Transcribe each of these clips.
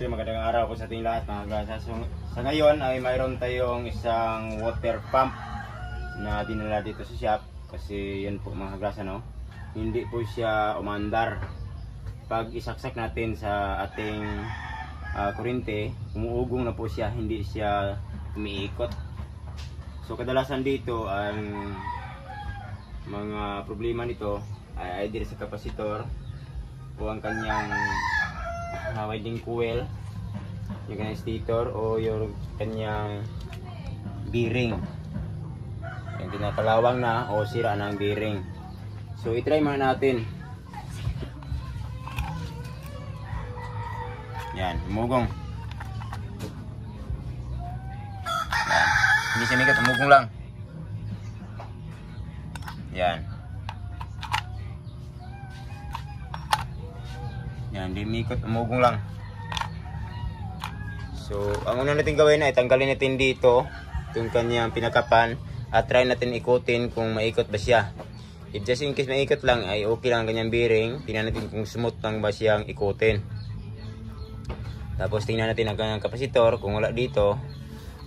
So magandang araw po sa ating lahat mga gasa. So, sa ngayon ay mayroon tayong isang water pump na dinala dito sa shop. Kasi yan po mga gasa, no? Hindi po siya umandar. Pag isaksak natin sa ating kuryente, umuugong na po siya, hindi siya umiikot. So kadalasan dito ang mga problema nito ay either sa kapasitor o ang kanyang winding coil, yung kanyang stator o yung kanyang bearing, yung tinakalawang na o sira na ang bearing. So itry muna natin. Yan, umugong. Yan. Hindi siya mikat, umugong lang. Yan. Yan, di mikot, umugong lang. So, ang una natin gawin ay tanggalin natin dito itong kanyang pinakapan at try natin ikutin kung maikot ba siya. If just in case maikot lang ay okay lang ang kanyang bearing. Tingnan natin kung smooth lang ba siyang ikutin. Tapos tingnan natin ang kanyang kapasitor. Kung wala dito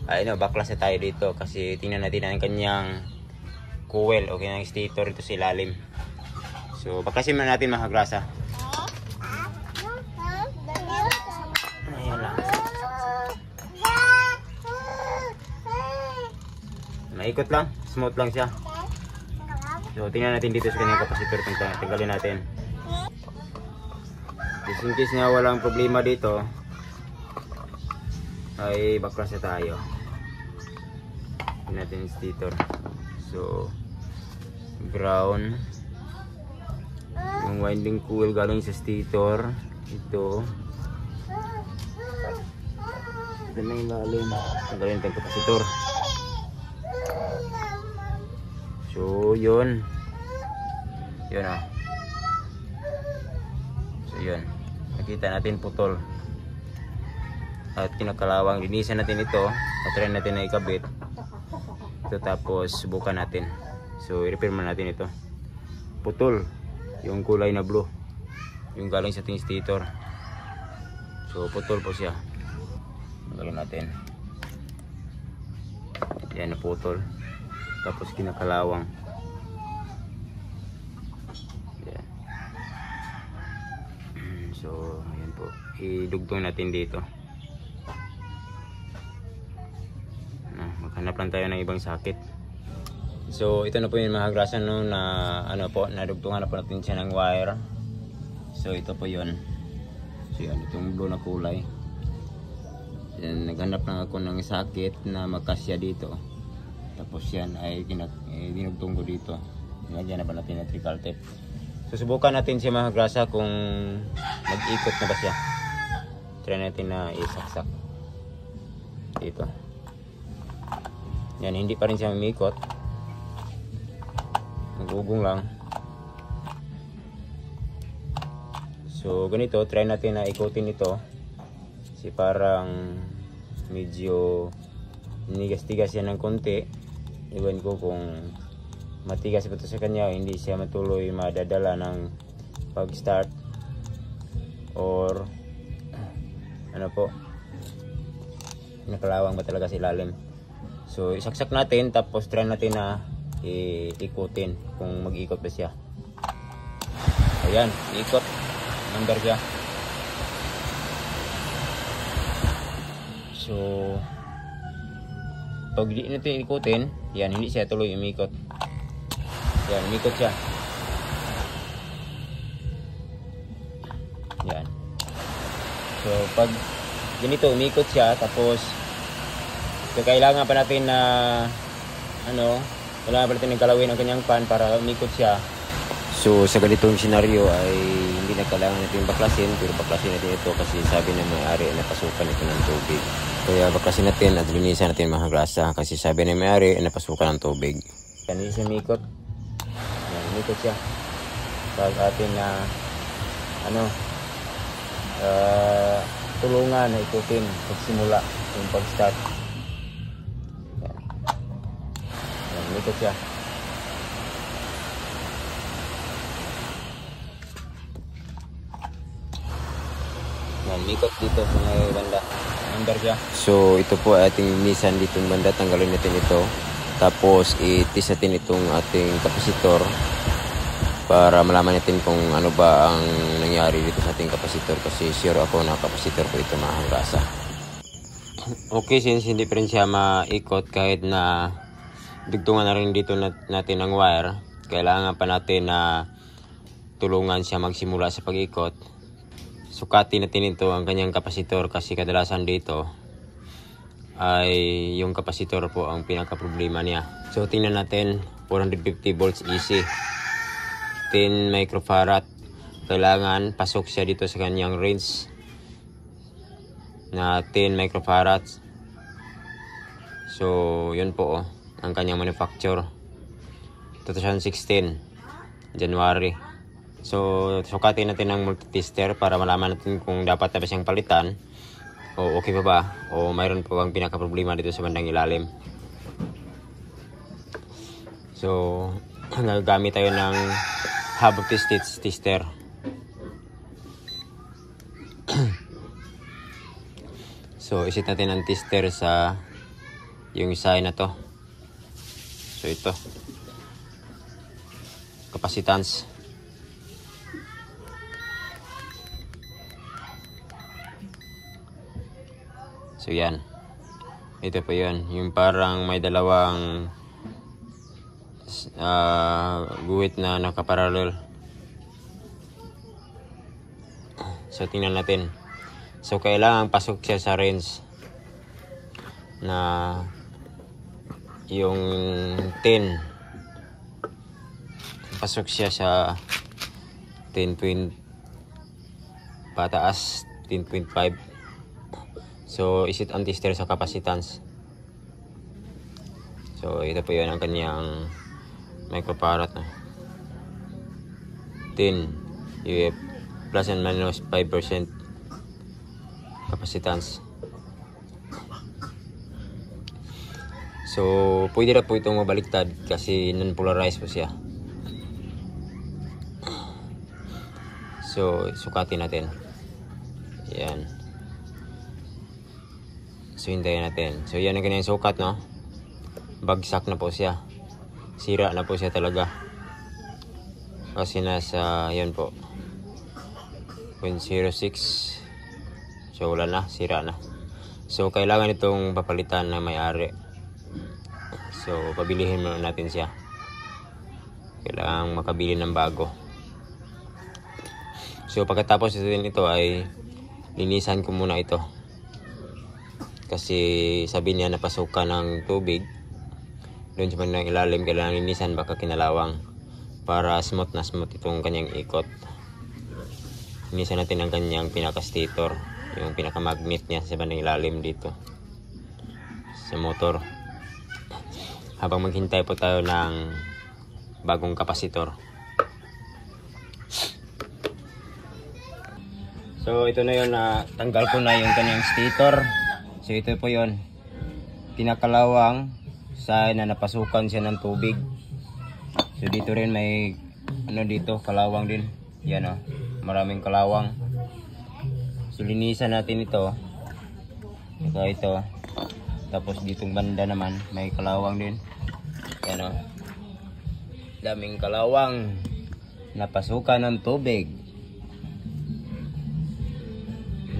ay baklas na tayo dito kasi tingnan natin ang kanyang coil o kanyang stator ito sa ilalim. So, baklasin muna natin mga grasa. Maikot lang, smooth lang siya. So tingnan natin dito sa kanyang kapasitor, tanggalin natin. Just in case nga walang problema dito ay baklas na tayo. Tingnan natin yung stator. So ground, yung winding coil galing sa stator. Ito na yung lalim. Tanggalin natin yung kapasitor. So yun. Yun ah. So yun. Nakita natin putol. At kinakalawang linisan natin ito. Patry natin na ikabit. Ito tapos subukan natin. So i-repair man natin ito. Putol. Yung kulay na blue. Yung galing sa ating stator. So putol po siya. Magaling natin. Yan na putol. Tapos kinakalawang. Yan. So ayan po, idugtong natin dito. Maghanap lang tayo ng ibang sakit. So ito na po yung mga grasa, no, na ano po, nadugtungan na po natin siya ng wire. So ito po yun. So yan, itong blue na kulay. Yan, naghanap lang ako ng sakit na magkasya dito. Tapos yan ay dinugtong ko dito. Lagyan na ba natin electrical tape. Susubukan natin siya mga grasa kung mag-ikot na ba siya. Try natin na isaksak dito. Yan, hindi pa rin siya umikot. Nagugong lang. So ganito, try natin na ikutin ito. Kasi parang medyo nigas-tigas yan ng konti. Iwan ko kung matigas pa ito sa kanya o hindi siya matuloy madadala ng pag-start or ano po, nakalawang ba talaga sa ilalim. So isaksak natin tapos try natin na ikutin kung mag-ikot ba siya. Ayan, ikot, number siya. So pag di natin ikutin, yan, hindi siya tuloy umikot. Yan, umikot siya. Yan. So pag ganito umikot siya, tapos kailangan pa natin na kailangan pa natin ng galawin ang kanyang pan para umikot siya. So sa ganitong senaryo ay hindi na kailangan natin baklasin, pero baklasin natin ito kasi sabi ng may-ari na pasukan ito ng tubig. Kaya baklasin natin at linisan natin mga grasa kasi sabi ng may-ari na pasukan ng tubig. Yan, hindi siya umikot. Yan, umikot siya. Pag atin na tulungan na ikutin pagsimula yung pag-start. Yan. Yan, umikot siya. Yan, ikot dito sa may banda. Under siya. So ito po ay ating linisan dito ng banda. Tanggalin natin ito. Tapos itis natin itong ating kapasitor para malaman natin kung ano ba ang nangyari dito sa ating kapasitor, kasi sure ako na kapasitor ko ito mahangasa. Okay, since hindi pa rin siya maikot kahit na dugtungan na rin dito natin ang wire, kailangan pa natin na tulungan siya magsimula sa pag-ikot. Sukatin natin ito ang kanyang kapasitor, kasi kadalasan dito ay yung kapasitor po ang pinaka problema niya. So tingnan natin, 450 volts AC, 10 microfarad. Kailangan pasok siya dito sa kanyang range na 10 microfarad. So yun po ang kanyang manufacture, 2016 January. So sukatin natin ang multitester para malaman natin kung dapat na ba siyang palitan o okay pa ba, o mayroon pa bang pinaka problema dito sa bandang ilalim. So gagamit tayo ng hub of tester. So isit natin ang tester sa yung isa na to. So ito, capacitance. So yan, ito po yun, yung parang may dalawang guhit na nakaparallel. So tingnan natin. So kailangan pasok siya sa range na yung 10, pasok siya sa 10 pataas, 10.5. So isit ang tester sa capacitance. So ito po yun ang kanyang microfarad, 10 UF plus and minus 5% capacitance. So pwede na po itong mabaliktad kasi non-polarized po siya. So sukatin natin. Yan. So hintayin natin. So yan ang kanyang sukat, no? Bagsak na po siya. Sira na po siya talaga. Kasi nasa, yan po, 0.06. So wala na, sira na. So kailangan itong papalitan na may-ari. So pabilihin muna natin siya. Kailangan makabili ng bago. So pagkatapos ito ay linisan ko muna ito. Kasi sabi niya napasukan ng tubig doon sa bandang ilalim, kailangan linisan baka kinalawang para smooth na smooth itong kanyang ikot. Linisan natin ang kanyang pinaka-stator, yung pinaka-magnet niya sa bandang ilalim dito sa motor, habang maghintay po tayo ng bagong kapasitor. So ito na yun, na tanggal ko na yung kanyang stator. So ito po yun, pinakalawang sa na napasukan siya ng tubig. So dito rin may dito kalawang din. Yan o, maraming kalawang. So linisan natin ito. Ito. Tapos ditong banda naman may kalawang din. Yan o, daming kalawang napasukan ng tubig.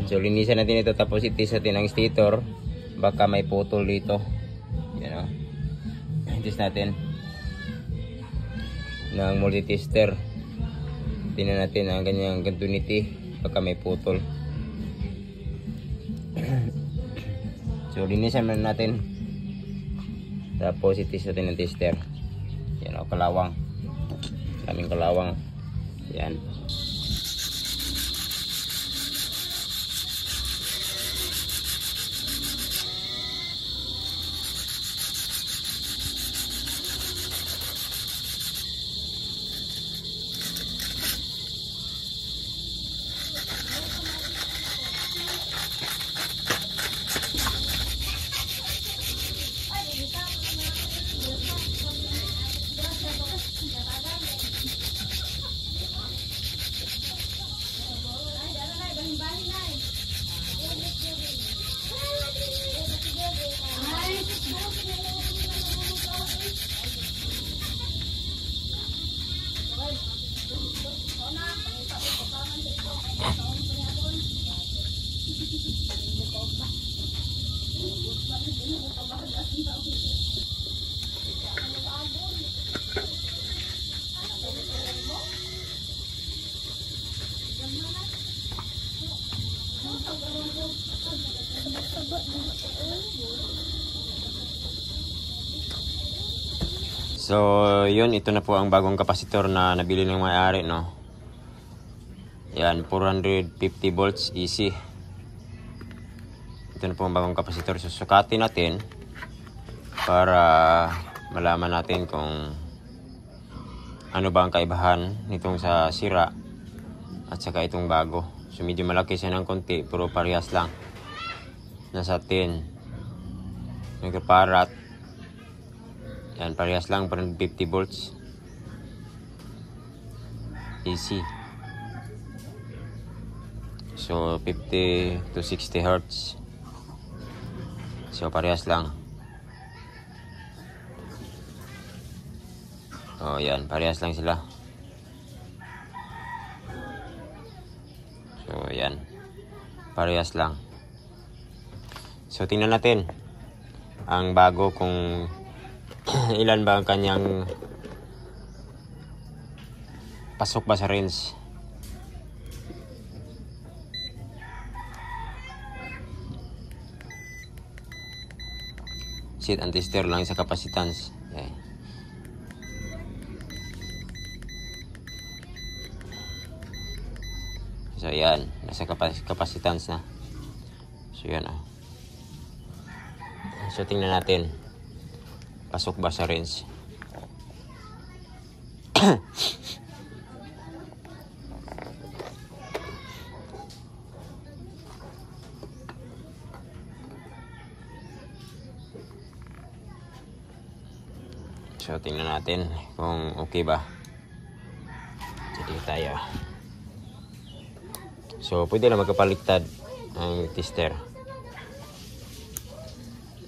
So linisan natin ito, tapos itis natin ang stator, baka may putol dito. Yan o, itis natin ng multitester. Tingnan natin ang kanyang continuity, baka may putol. So linisan natin, tapos itis natin ang tester. Yan o, kalawang, daming kalawang. Yan. So, yun, ito na po ang bagong kapasitor na nabili ng may-ari, no? Yan, 450 volts AC. Ito na po ang bagong kapasitor. So, sukatin natin para malaman natin kung ano ba ang kaibahan nitong sa sira at saka itong bago. So, medyo malaki siya ng konti, pero parehas lang. Nasa 10 microfarad. Yan, parehas lang, 450 volts AC. So, 50 to 60 Hertz. So, parehas lang. Oh, yan, parehas lang sila. So, yan. Parehas lang. So, tingnan natin ang bago kung ilan ba ang kanyang pasok ba sa range. Sit and tester lang sa capacitance. Okay. So yan, nasa capacitance na. So yan oh. So tingnan natin. Pasok ba sa range? So tingnan natin kung okay ba. Jadi tayo. So pwede na magkapaliktad ang tester.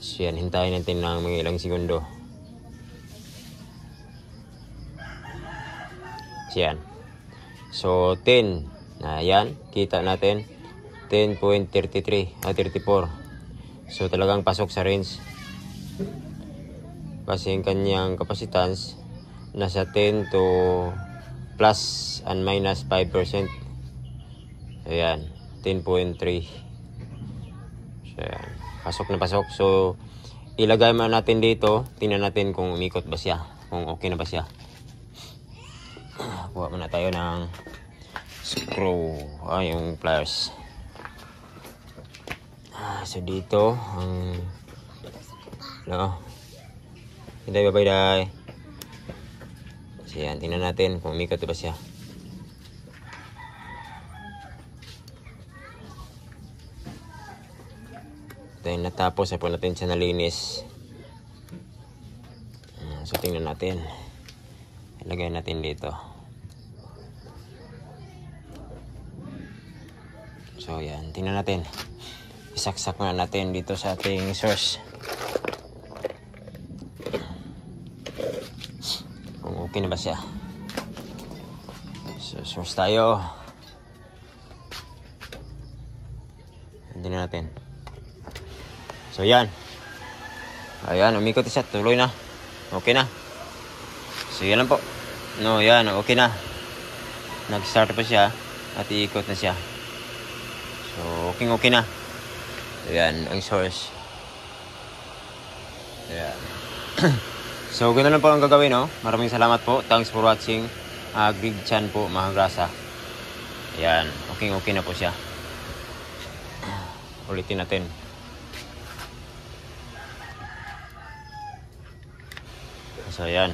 So yan, hintayin natin ng mga ilang segundo. So yan. So 10. Na yan, kita natin 10.33 o 34. So talagang pasok sa range. Kasi ang kanyang capacitance nasa 10 to plus and minus 5%. So yan, 10.3. So yan, pasok na pasok. So ilagay mo natin dito, tingnan natin kung umikot ba siya, kung okay na ba siya. Kuha muna tayo ng screw, yung pliers. So dito ang hindi babay. So yan, tingnan natin kung umikot ba siya. Then natapos na po natin siya nalinis. So tingnan natin. Ilagay natin dito. So yan, tingnan natin. Isaksak na natin dito sa ating source. Kung okay na ba siya. So source tayo. Tingnan natin. So yan. Ayan, umikot siya, tuloy na. Okay na. So yan lang po. No, yan, okay na. Nag-start pa siya at iikot na siya. So okay na. So yan, ang source. Ayan. So ganoon lang po ang gagawin, no? Maraming salamat po. Thanks for watching. Greg Chan po, mga grasa. Ayan, okay na po siya. Ulitin natin. So yan.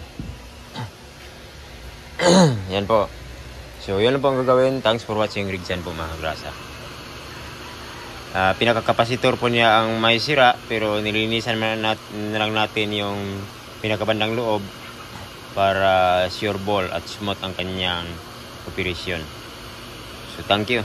Yan po. So yan lang po ang gagawin. Thanks for watching. Greg Chan po, mga grasa. Pinakakapasitor po niya ang may sira, pero nilinisan na lang natin yung pinakabandang loob para sure ball at smooth ang kanyang operation. So thank you.